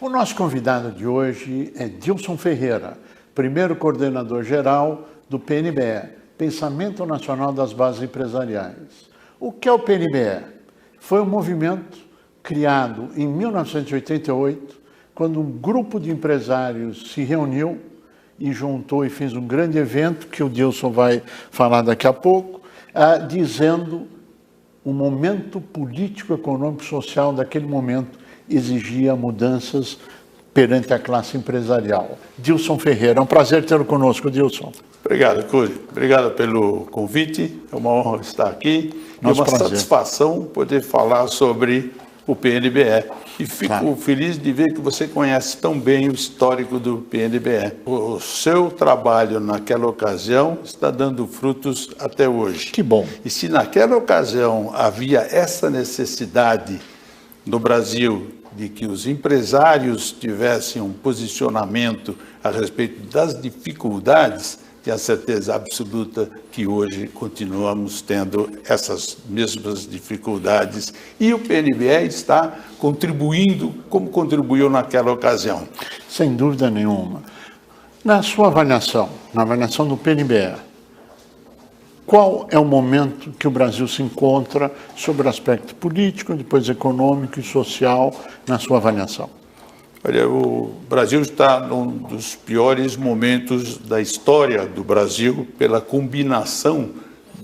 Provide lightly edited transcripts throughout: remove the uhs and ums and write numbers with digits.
O nosso convidado de hoje é Dilson Ferreira, primeiro coordenador-geral do PNBE, Pensamento Nacional das Bases Empresariais. O que é o PNBE? Foi um movimento criado em 1988, quando um grupo de empresários se reuniu e juntou e fez um grande evento, que o Dilson vai falar daqui a pouco, dizendo o momento político, econômico, social daquele momento exigia mudanças perante a classe empresarial. Dilson Ferreira, é um prazer tê-lo conosco, Dilson. Obrigado, Cury. Obrigado pelo convite. É uma honra estar aqui. É uma satisfação poder falar sobre o PNBE. E fico feliz de ver que você conhece tão bem o histórico do PNBE. O seu trabalho naquela ocasião está dando frutos até hoje. Que bom. E se naquela ocasião havia essa necessidade no Brasil de que os empresários tivessem um posicionamento a respeito das dificuldades, tenho a certeza absoluta que hoje continuamos tendo essas mesmas dificuldades. E o PNBE está contribuindo como contribuiu naquela ocasião. Sem dúvida nenhuma. Na sua avaliação, na avaliação do PNBE, qual é o momento que o Brasil se encontra sobre o aspecto político, depois econômico e social, na sua avaliação? Olha, o Brasil está num dos piores momentos da história do Brasil pela combinação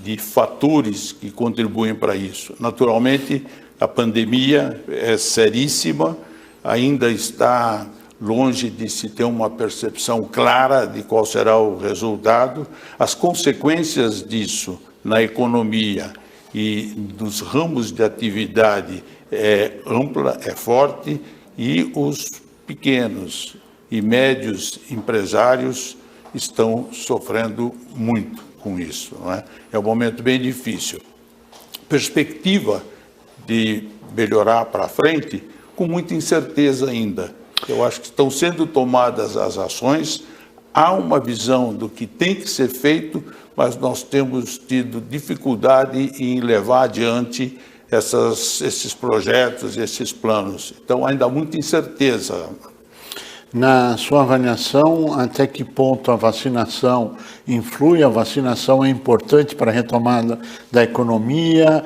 de fatores que contribuem para isso. Naturalmente, a pandemia é seríssima, ainda está longe de se ter uma percepção clara de qual será o resultado. As consequências disso na economia e nos ramos de atividade é ampla, é forte, e os pequenos e médios empresários estão sofrendo muito com isso, não é? É um momento bem difícil. Perspectiva de melhorar para frente, com muita incerteza ainda. Eu acho que estão sendo tomadas as ações, há uma visão do que tem que ser feito, mas nós temos tido dificuldade em levar adiante esses projetos, esses planos. Então, ainda há muita incerteza. Na sua avaliação, até que ponto a vacinação influi? A vacinação é importante para a retomada da economia,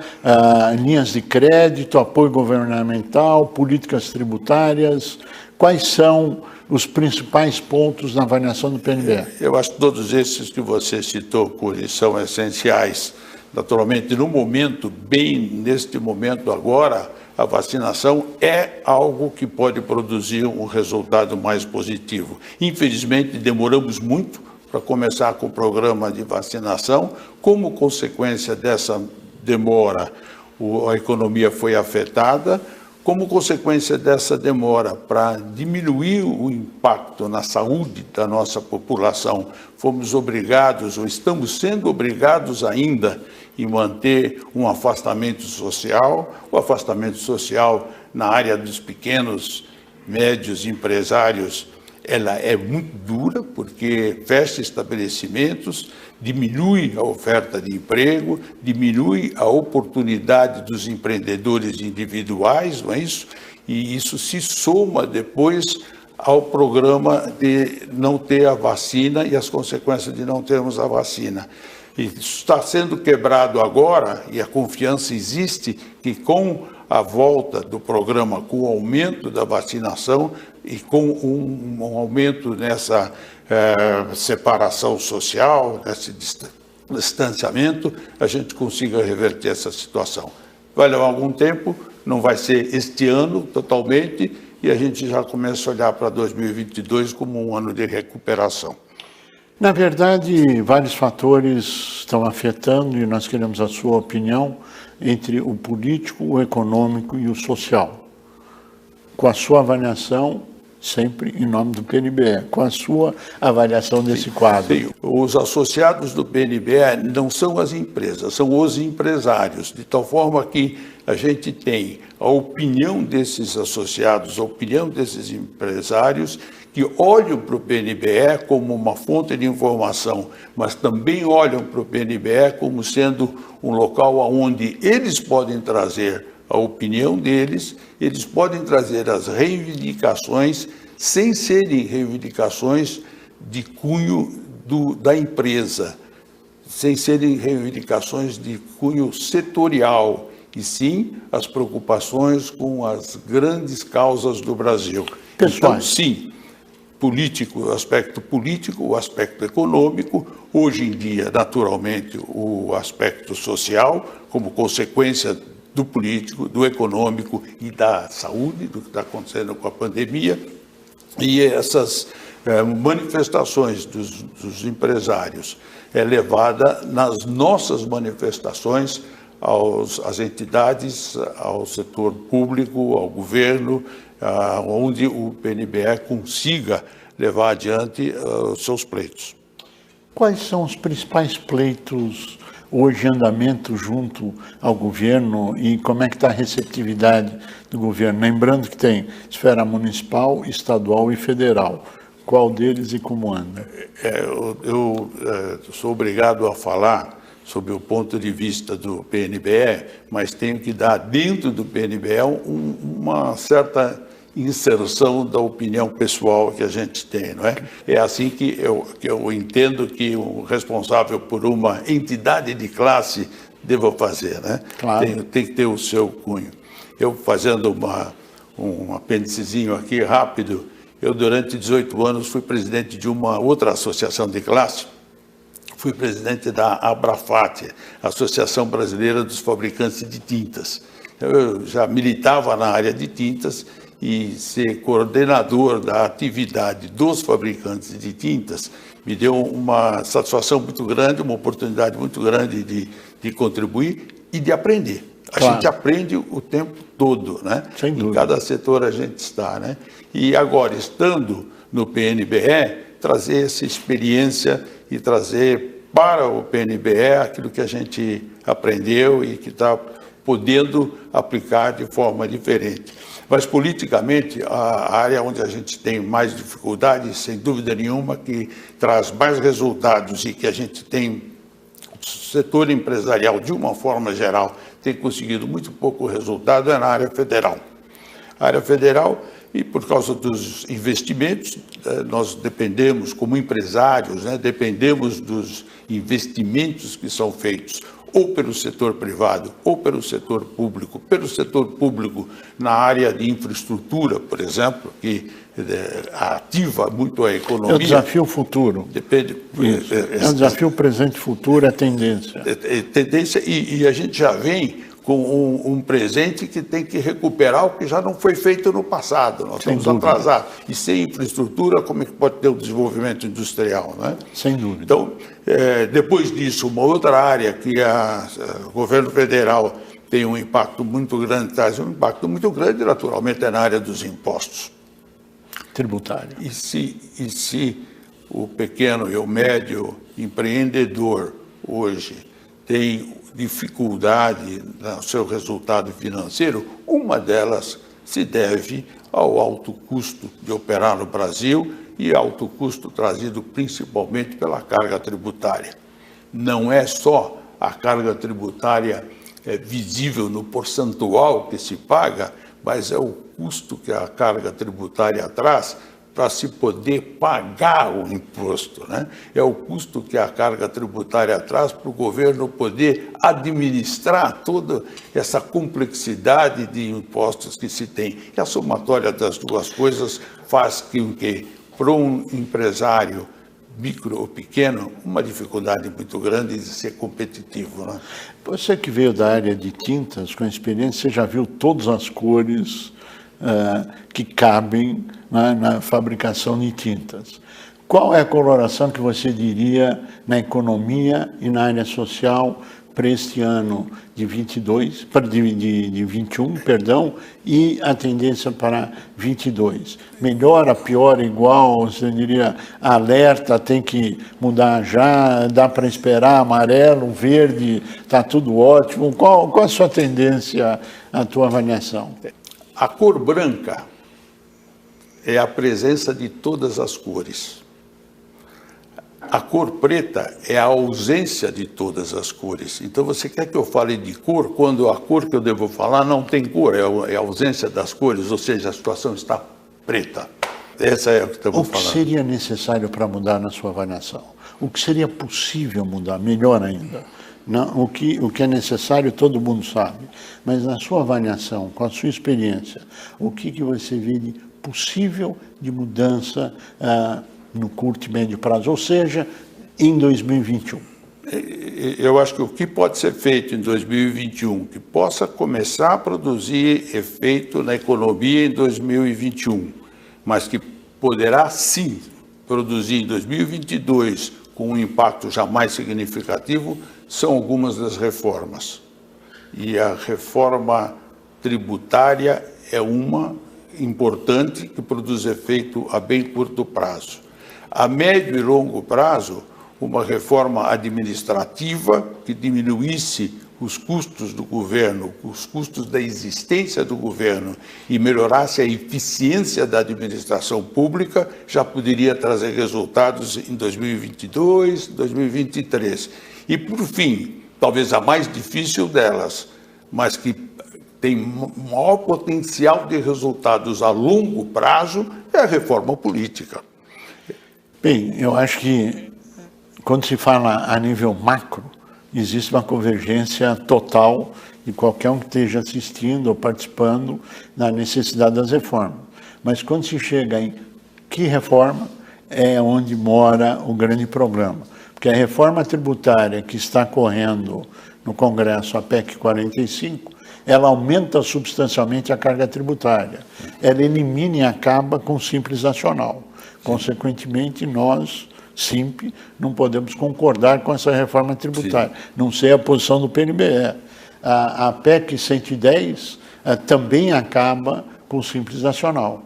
linhas de crédito, apoio governamental, políticas tributárias. Quais são os principais pontos na avaliação do PNBE? Eu acho que todos esses que você citou, Cury, são essenciais. Naturalmente, no momento, bem neste momento agora, a vacinação é algo que pode produzir um resultado mais positivo. Infelizmente, demoramos muito para começar com o programa de vacinação. Como consequência dessa demora, a economia foi afetada. Como consequência dessa demora, para diminuir o impacto na saúde da nossa população, fomos obrigados, ou estamos sendo obrigados ainda, em manter um afastamento social. O afastamento social na área dos pequenos, médios empresários, ela é muito dura, porque fecha estabelecimentos, diminui a oferta de emprego, diminui a oportunidade dos empreendedores individuais, não é isso? E isso se soma depois ao programa de não ter a vacina e as consequências de não termos a vacina. E isso está sendo quebrado agora, e a confiança existe que com a volta do programa, com o aumento da vacinação e com um aumento nessa separação social, nesse distanciamento, a gente consiga reverter essa situação. Vai levar algum tempo, não vai ser este ano totalmente, e a gente já começa a olhar para 2022 como um ano de recuperação. Na verdade, vários fatores estão afetando, e nós queremos a sua opinião, entre o político, o econômico e o social. Com a sua avaliação, sempre em nome do PNBE, com a sua avaliação desse quadro. Sim. Os associados do PNBE não são as empresas, são os empresários, de tal forma que a gente tem a opinião desses associados, a opinião desses empresários, que olham para o PNBE como uma fonte de informação, mas também olham para o PNBE como sendo um local onde eles podem trazer a opinião deles, eles podem trazer as reivindicações sem serem reivindicações de cunho da empresa, sem serem reivindicações de cunho setorial, e sim as preocupações com as grandes causas do Brasil. Pessoal. Então, sim, o aspecto político, o aspecto econômico, hoje em dia, naturalmente, o aspecto social, como consequência do político, do econômico e da saúde, do que está acontecendo com a pandemia, e essas manifestações dos empresários é levada nas nossas manifestações às entidades, ao setor público, ao governo, onde o PNBE consiga levar adiante os seus pleitos. Quais são os principais pleitos hoje em andamento junto ao governo e como é que está a receptividade do governo? Lembrando que tem esfera municipal, estadual e federal. Qual deles e como anda? Eu sou obrigado a falar sob o ponto de vista do PNBE, mas tenho que dar dentro do PNBE uma certa inserção da opinião pessoal que a gente tem, não é? É assim que eu entendo que o responsável por uma entidade de classe deva fazer, né? Claro. Tem que ter o seu cunho. Eu fazendo um apêndicezinho aqui rápido, eu durante 18 anos fui presidente de uma outra associação de classe, fui presidente da Abrafat, Associação Brasileira dos Fabricantes de Tintas. Eu já militava na área de tintas e ser coordenador da atividade dos fabricantes de tintas me deu uma satisfação muito grande, uma oportunidade muito grande de contribuir e de aprender. A gente aprende o tempo todo, né? Sem dúvida. Em cada setor a gente está, né? E agora, estando no PNBE, trazer essa experiência e trazer para o PNBE aquilo que a gente aprendeu e que está podendo aplicar de forma diferente. Mas, politicamente, a área onde a gente tem mais dificuldade, sem dúvida nenhuma, que traz mais resultados e que a gente tem, o setor empresarial, de uma forma geral, tem conseguido muito pouco resultado, é na área federal. A área federal, e por causa dos investimentos, nós dependemos, como empresários, né, dependemos dos investimentos que são feitos ou pelo setor privado ou pelo setor público na área de infraestrutura, por exemplo, que ativa muito a economia. É o desafio futuro. Depende. É o desafio presente e futuro, é tendência. Tendência, e a gente já vem com um presente que tem que recuperar o que já não foi feito no passado. Nós estamos atrasados. E sem infraestrutura, como é que pode ter o desenvolvimento industrial, não é? Sem dúvida. Então, depois disso, uma outra área que o governo federal tem um impacto muito grande, traz um impacto muito grande, naturalmente, é na área dos impostos. Tributário. E se o pequeno e o médio empreendedor hoje tem dificuldade no seu resultado financeiro, uma delas se deve ao alto custo de operar no Brasil e alto custo trazido principalmente pela carga tributária. Não é só a carga tributária visível no percentual que se paga, mas é o custo que a carga tributária traz para se poder pagar o imposto, né? É o custo que a carga tributária traz para o governo poder administrar toda essa complexidade de impostos que se tem. E a somatória das duas coisas faz com que, para um empresário micro ou pequeno, uma dificuldade muito grande de ser competitivo, né? Você que veio da área de tintas, com experiência, você já viu todas as cores que cabem na fabricação de tintas. Qual é a coloração que você diria na economia e na área social para este ano de 21, perdão, e a tendência para 22? Melhora, piora, igual? Você diria alerta, tem que mudar já, dá para esperar, amarelo, verde, está tudo ótimo? Qual a sua tendência, a tua avaliação? A cor branca é a presença de todas as cores. A cor preta é a ausência de todas as cores. Então, você quer que eu fale de cor quando a cor que eu devo falar não tem cor, é a ausência das cores, ou seja, a situação está preta. Essa é o que estamos falando. O que seria necessário para mudar na sua avaliação? O que seria possível mudar? Melhor ainda. Não, o que é necessário todo mundo sabe. Mas na sua avaliação, com a sua experiência, o que você vê de possível de mudança no curto e médio prazo, ou seja, em 2021? Eu acho que o que pode ser feito em 2021, que possa começar a produzir efeito na economia em 2021, mas que poderá sim produzir em 2022 com um impacto já mais significativo, são algumas das reformas. E a reforma tributária é uma importante que produz efeito a bem curto prazo. A médio e longo prazo, uma reforma administrativa que diminuísse os custos do governo, os custos da existência do governo e melhorasse a eficiência da administração pública, já poderia trazer resultados em 2022, 2023. E, por fim, talvez a mais difícil delas, mas que tem maior potencial de resultados a longo prazo, é a reforma política. Bem, eu acho que quando se fala a nível macro, existe uma convergência total de qualquer um que esteja assistindo ou participando na necessidade das reformas. Mas quando se chega em que reforma, é onde mora o grande problema. Porque a reforma tributária que está correndo no Congresso, a PEC 45, ela aumenta substancialmente a carga tributária. Ela elimina e acaba com o Simples Nacional. Consequentemente, nós, SIMP, não podemos concordar com essa reforma tributária. Sim. Não sei a posição do PNBE. A PEC 110 também acaba com o Simples Nacional,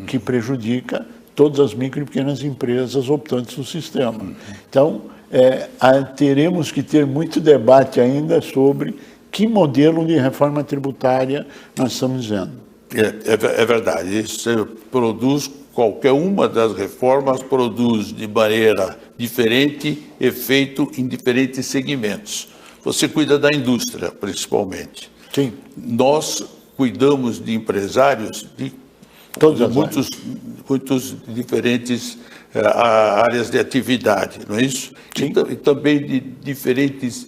que prejudica todas as micro e pequenas empresas optantes do sistema. Então, teremos que ter muito debate ainda sobre que modelo de reforma tributária nós estamos dizendo. É verdade. Isso produz, qualquer uma das reformas produz de maneira diferente efeito em diferentes segmentos. Você cuida da indústria, principalmente. Sim. Nós cuidamos de empresários de muitos diferentes áreas de atividade, não é isso? E também de diferentes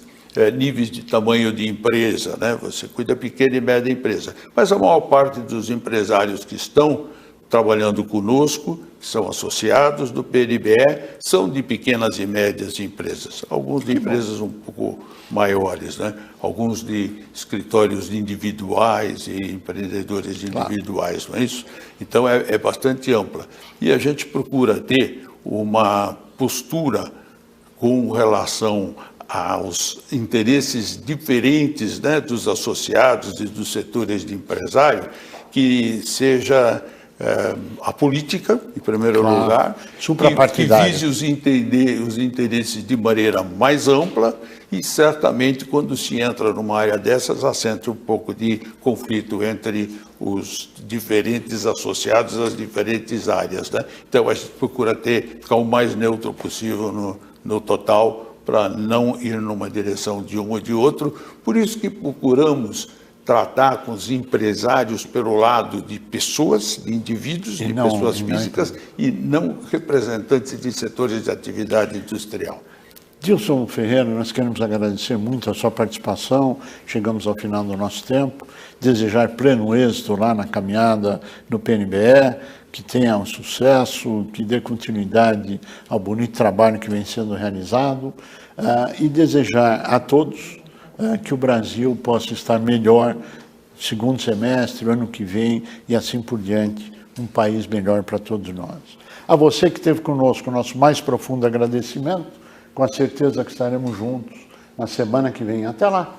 níveis de tamanho de empresa, né? Você cuida pequena e média empresa. Mas a maior parte dos empresários que estão trabalhando conosco, que são associados do PNBE, são de pequenas e médias empresas. Alguns de empresas um pouco maiores, né? Alguns de escritórios individuais e empreendedores individuais, não é isso? Então é bastante ampla. E a gente procura ter uma postura com relação aos interesses diferentes, né, dos associados e dos setores de empresário, que seja a política, em primeiro lugar, que vise os interesses de maneira mais ampla e, certamente, quando se entra numa área dessas, assenta um pouco de conflito entre os diferentes associados às diferentes áreas, né? Então, a gente procura ficar o mais neutro possível no total, para não ir numa direção de um ou de outro. Por isso que procuramos tratar com os empresários pelo lado de pessoas, de indivíduos, de pessoas físicas e não representantes de setores de atividade industrial. Dilson Ferreira, nós queremos agradecer muito a sua participação, chegamos ao final do nosso tempo, desejar pleno êxito lá na caminhada no PNBE, que tenha um sucesso, que dê continuidade ao bonito trabalho que vem sendo realizado, e desejar a todos que o Brasil possa estar melhor segundo semestre, ano que vem e assim por diante, um país melhor para todos nós. A você que esteve conosco, o nosso mais profundo agradecimento, com a certeza que estaremos juntos na semana que vem. Até lá!